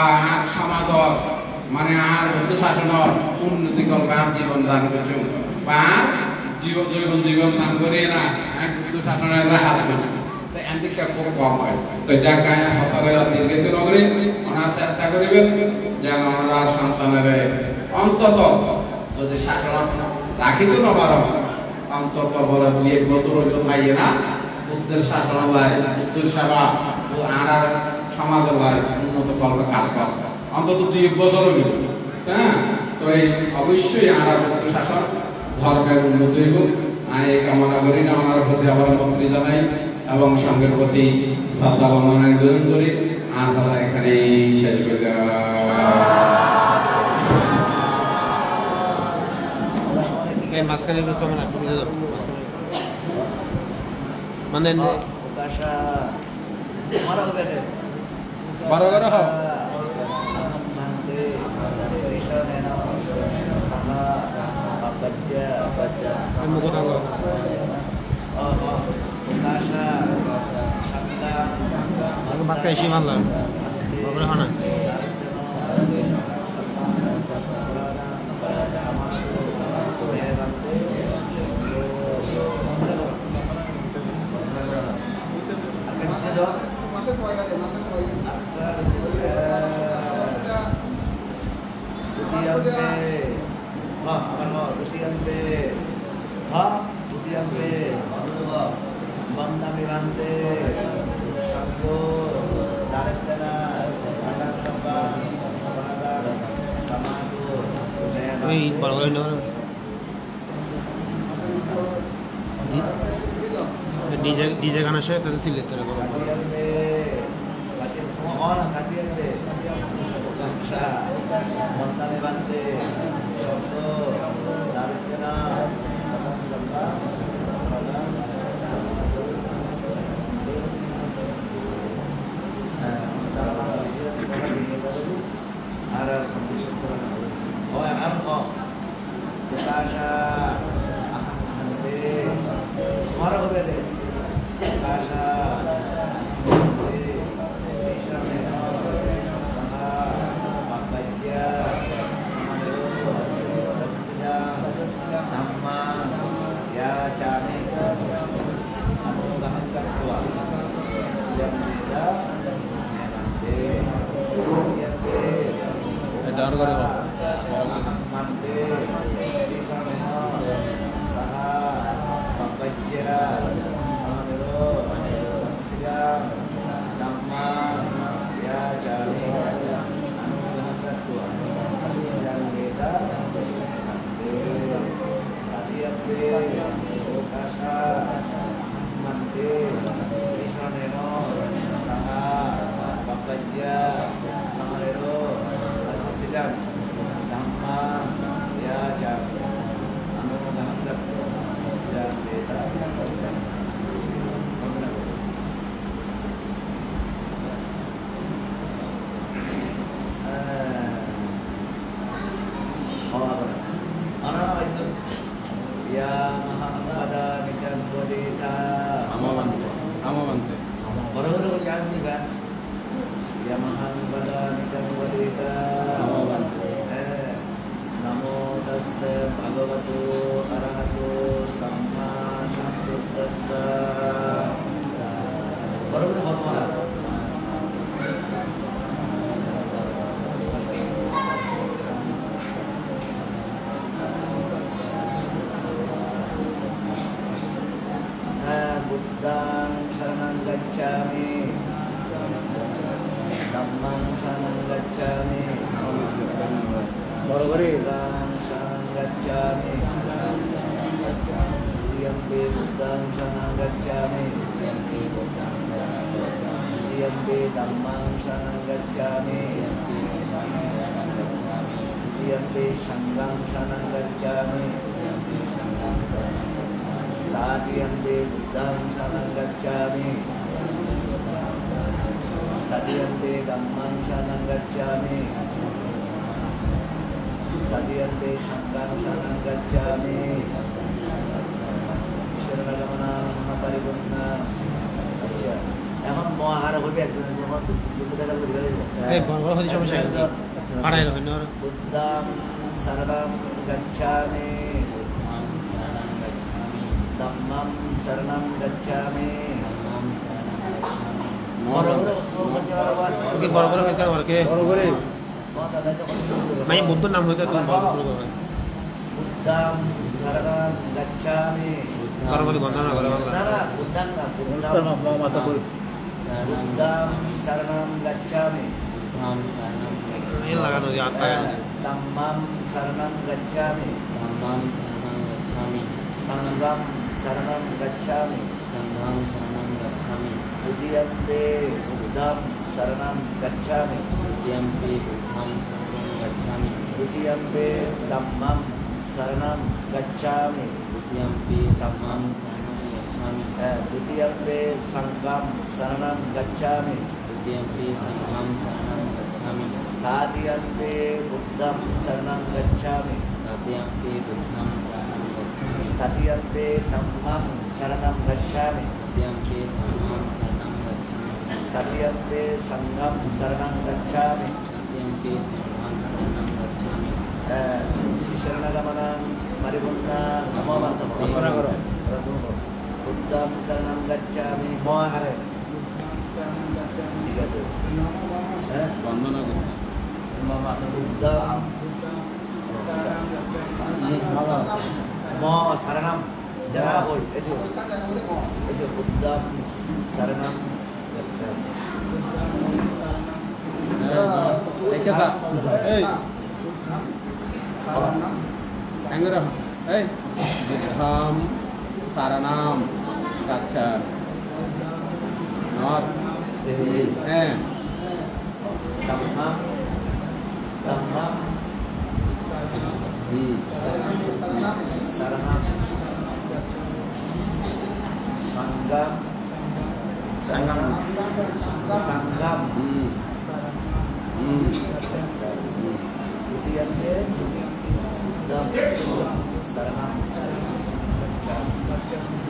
সমাজর মানে আর বুদ্ধ শাসনের উন্নতি করবে আর জীবন দান করছো বা জীবন দান করে না এক বুদ্ধ শাসনের হাত করছো এদিকটা খুব কম হয় তো যার গায়ে কথা বলে নির্গত নগরী ওনার চেষ্টা করিবেন যেন ওনার সন্তানের অন্তত যদি শাসন রাখিত না পারো অন্তত বলে 2-1 বছর হইতো থাইয়ে না বুদ্ধের শাসন লাই বুদ্ধের সেবা ও আর সমাজের লাই উন্নত করবে কাজ কর অন্তত 2-1 বছর হইল হ্যাঁ তো এই অবশ্যই আর বুদ্ধ শাসন ধর্মের উন্নতি হইব আমি এই কামনা করি না ওনার প্রতি আবার মন্ত্রী জানাই এবং সঙ্গের প্রতি শ্রদ্ধা বন্দনা গ্রহণ করি আর তারা এখানে শেষ করে মাঝখানে মানে Pakai isi malam, boleh mana? Wih, kalau ini orang DJ গানা শেষ তো সিলেক্ট করে বলো orang kadir be bangsa montane bante shobdo darjana samba pradan ara oh arqo kasha ante mara hobe de kasha Tadiyampe Sangam Sharanam Gacchami Tadiyampe Buddham Sharanam Gacchami Tadiyampe Dhammam Sharanam Gacchami Tadiyampe Sangam Sharanam Gacchami Sharanagama Paripurna আচ্ছা এখন মহাহারা হবে একজনের জন্য দুটো টাকা করে দিলে এই বড় বড় হচ্ছে সমস্যা আড়াই রকম না বুদ্ধং শরণং গচ্ছামি ধম্মং শরণং গচ্ছামি বড় বড় ওকে বড় বড় হইতে আমাকে বড় করে দাদা যখন মাই বুদ্ধর নাম হইতে তুমি বড় করে বুদ্ধং শরণং গচ্ছামি করমতি বন্দনা করে বাংলা না না বুদ্ধং না বুদ্ধং মাথা করে বুদ্ধং শরণং গচ্ছামি এই লাগানো দিয়ে আত্মা ধম্মং শরণং গচ্ছামি संगम शरणं गच्छामि द्वितीयम्पे बुद्धं शरणं गच्छामि द्वितीयम्पे धम्मं शरणं गच्छामि द्वितीयम्पे संगम शरणं गच्छामि तृतीयम्पे बुद्धं शरणं गच्छामि तृतीयम्पे धम्मं शरणं गच्छामि तृतीयम्पे संगम शरणं गच्छामि शरणगमनं परिपूर्णा नमो नमः बुद्धं शरणं गच्छामि मोहरे ठीक আছে বন্দনা করতে बुद्धं म शरणं जरा बोल ऐसे बुद्धं शरणं गच्छामि বুদ্ধং শরণাম গচ্ছামি धम्मं धम्मं शरणं संगम संगम संगम द्वितीयम्पे धम्मं शरणं गच्छामि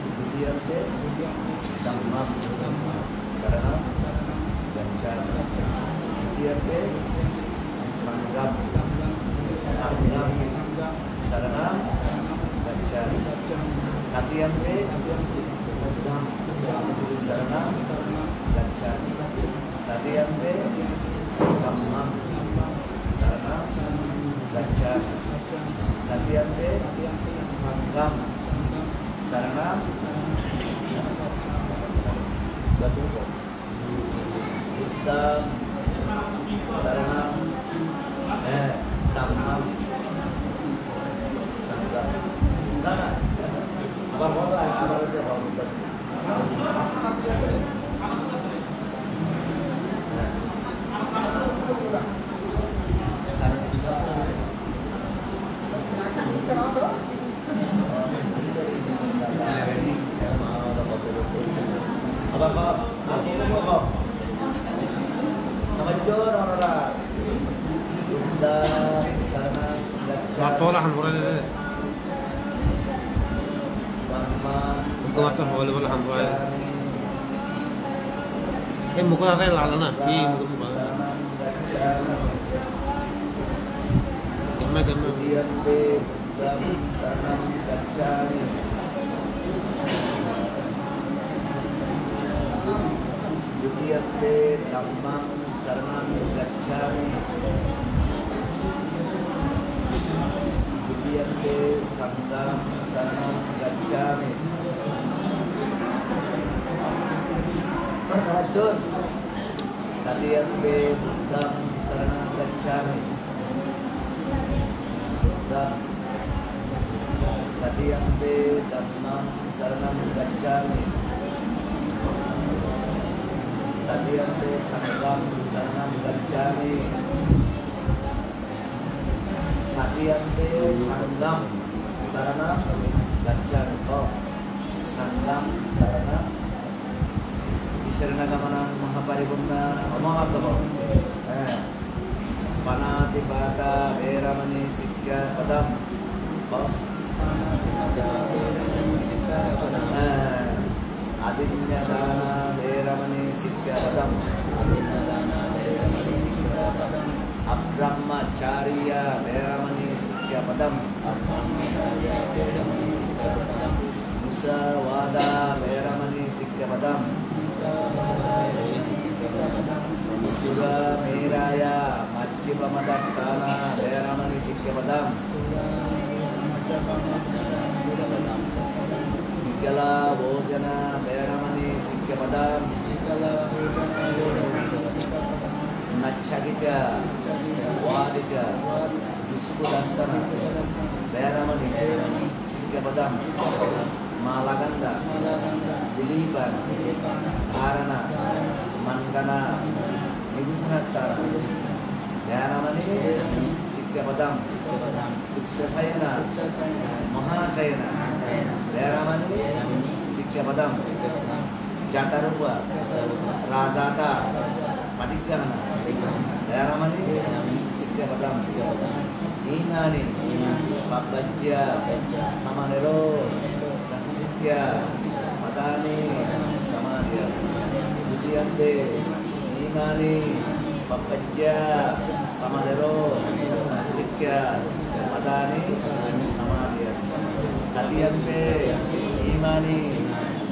द्वितीयम्पे धम्मं शरणं गच्छामि द्वितीयम्पे संगम संगम शरणं गच्छामि तृतीयम्पे बुद्धं शरणं गच्छामि तृतीयम्पे धम्मं शरणं गच्छामि तृतीयम्पे संगम शरणं चतुर्थ बुद्धं शरणं धम्मं संगम ना ना আবার বলো আবার যে বলো আবার বলো namajor orang buddhang शरणं गच्छामि মাতলা হান করে দে धम्मं তোমার হলে বলে হান হয় এই মুখ আগে লাল না কি মুখ शरणं गच्छामि গমে গমে द्वितीयम्पे बुद्धं शरणं गच्छामि द्वितीयम्पे धम्मं शरणं गच्छामि द्वितीयम्पे संघं शरणं गच्छामि तृतीयम्पे बुद्धं शरणं गच्छामि तृतीयम्पे धम्मं शरणं गच्छामि तृतीयम्पे संघं शरणं गच्छामि Tatiyaste Sangam Sarana Gacchanta. Sangam Sarana Saranagamanan Mahaparipurna Amavatava. Panatipata Veramani Sikya Padam. Adinyadana Veramani Sikya Padam. Abrahmacharya Veramani Sikya Padam. Musavada Veramani Sikya Padam. Sura Meraya Majjipamadattana Veramani Sikya Padam. Vigala Bhojana Veramani Sikya Padam. Nachagika Wadika Visuddhasana Veramani Sikya Padam. Malaganda Dilipan Dharana Mandana Nibusanattara Veramani Sikya Padam. Utsasayana Mahasayana Veramani Sikya Padam. Jatarupa Rajata Patikyana Veramani Sikya Padam. Inani Pabbajya Samanero Sikya Padani Samadya. Dutiyante Inani Pabbajya Samanero Sikya Padani Samadya. Tatiyante Imani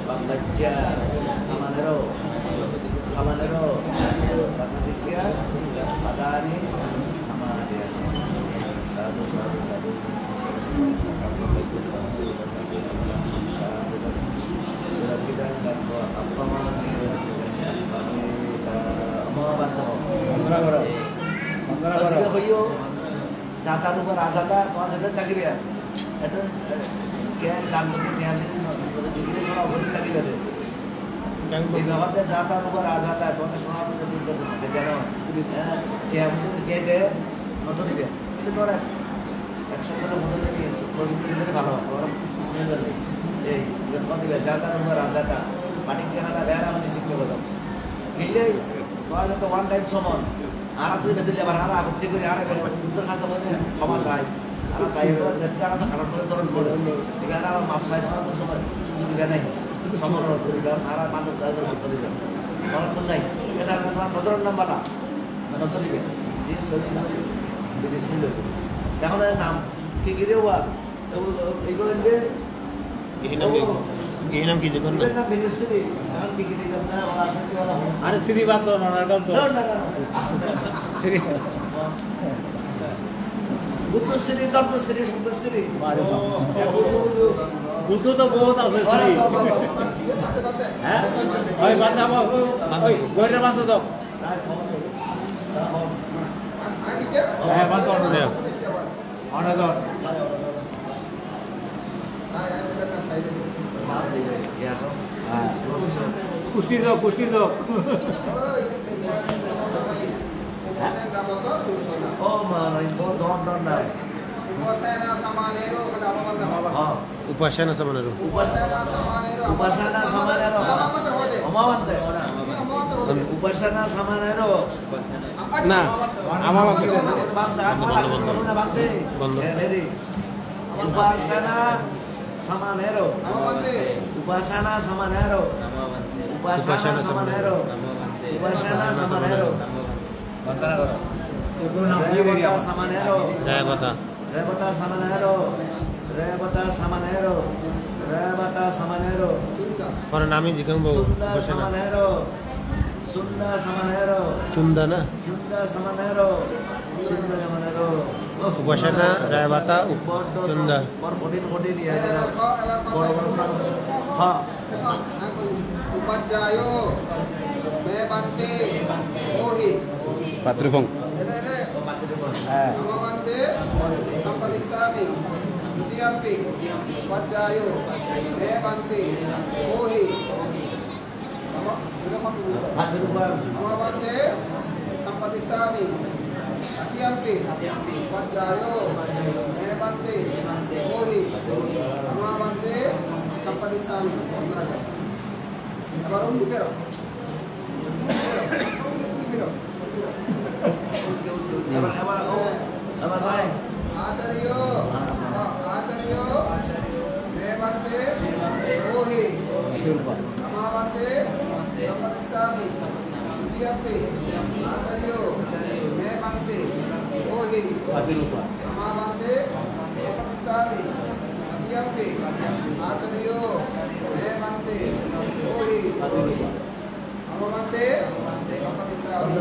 Pabbajya Samanero Sikya Padani Samadya. Sadu sadu sadu. Surat kita kan doa apa mana Mangara bhaiyo Zata rupa razata कौन से तक गया ऐसा क्या काम तो क्या है मतलब बिगड़े थोड़ा और तक गया ये नवाते जाता रुपा razata कौन से सुना तो दिल कर देते हैं क्या मुझे क्या दे न तो नहीं ये तो रहा एक्शन तो मुझे नहीं प्रवृत्ति में भालो और नहीं कर ले ये कौन दिया जाता रुपा razata पाटिक के हाला बेरा मनी सीख के बताओ ये तो आज तो वन टाइम सोमन आरा तो बदल जाबार आरा आपत्ति করে आरा বের উত্তর খাতা বলে সমাজ রায় আরা তাই তো যেটা আমরা খারাপ করে ধরন করে এখানে আমরা মাপ সাইজ করার সময় সুযোগ দেয় নাই সমরণ করে আরা মানুষ দাদা করতে দিবেন বলা তো নাই এটা আমরা নজর নাম্বার না নজর দিবেন দিন ধরে দিন সুন্দর এখন নাম কি কি দেওয়া এইগুলো দিয়ে নাম কি দেখুন না আরে শ্রী বাদ না শ্রী বুদ্ধ শ্রী ধর্ম শ্রী সভ্য শ্রী বুদ্ধ তো বহুত আছে শ্রী হ্যাঁ ওই বান্দা ওই গয়রে বান্দা দাও হ্যাঁ বান্দা অনে দাও কুষ্টি যাও ও মানে দর নাই Upasana samanero pada amamanta. Upasana samanero. Upasana samanero. Amamanta. Upasana samanero. না amamanta. Upasana samanero. Upasana samanero. Upasana samanero. Upasana samanero. Rebata samanero. Rebata samanero. Rebata samanero. Rebata samanero. For nami jikang bau. Samanero. Sunda samanero. Sunda na. Sunda samanero. Sunda samanero. Upasana Rebata Sunda. For 14 dia ada. Boro-boro ha. Upajayo Mebante Mohi Patrifong. Amamante Samparisami Dutiyampi Upajayo Mebante Mohi Patrifong. Amamante Samparisami Atiampi, Vajayo, Mebante, Mohi, Amavante, Sampadisami, Sandraga. Baru dikira. Apa saya? Acharyo, Mebante, Mohi, Amavante, Sampadisami, Atiampi, Acharyo, Mebante, Mohi, Amavante, Sampadisami, Atiampi, Acharyo, Mebante, Mohi, Amavante, Sampadisami,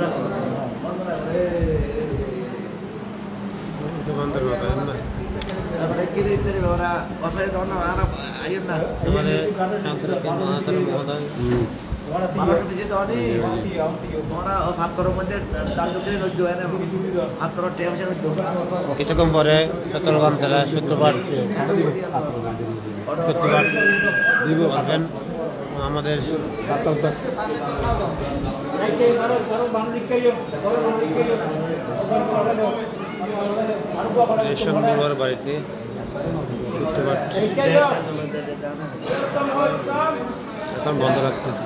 Jugantor মতায়ন না তারপরে কি দিতে ওরা অসাই তো না আর আইন না মানে শান্তরকে মহাতর মহোদয় আমার কাছে যে ধনি ওরা ছাত্র মধ্যে দাঁড়িয়ে নজ্জ হয় না ছাত্র টেনশন হচ্ছে কিছুক্ষণ পরে সতর্কবান তারা সত্যপাঠ করবেন আমাদের রেশন দুবার বাড়িতে সত্যপাঠ এখন বন্ধ রাখতেছি।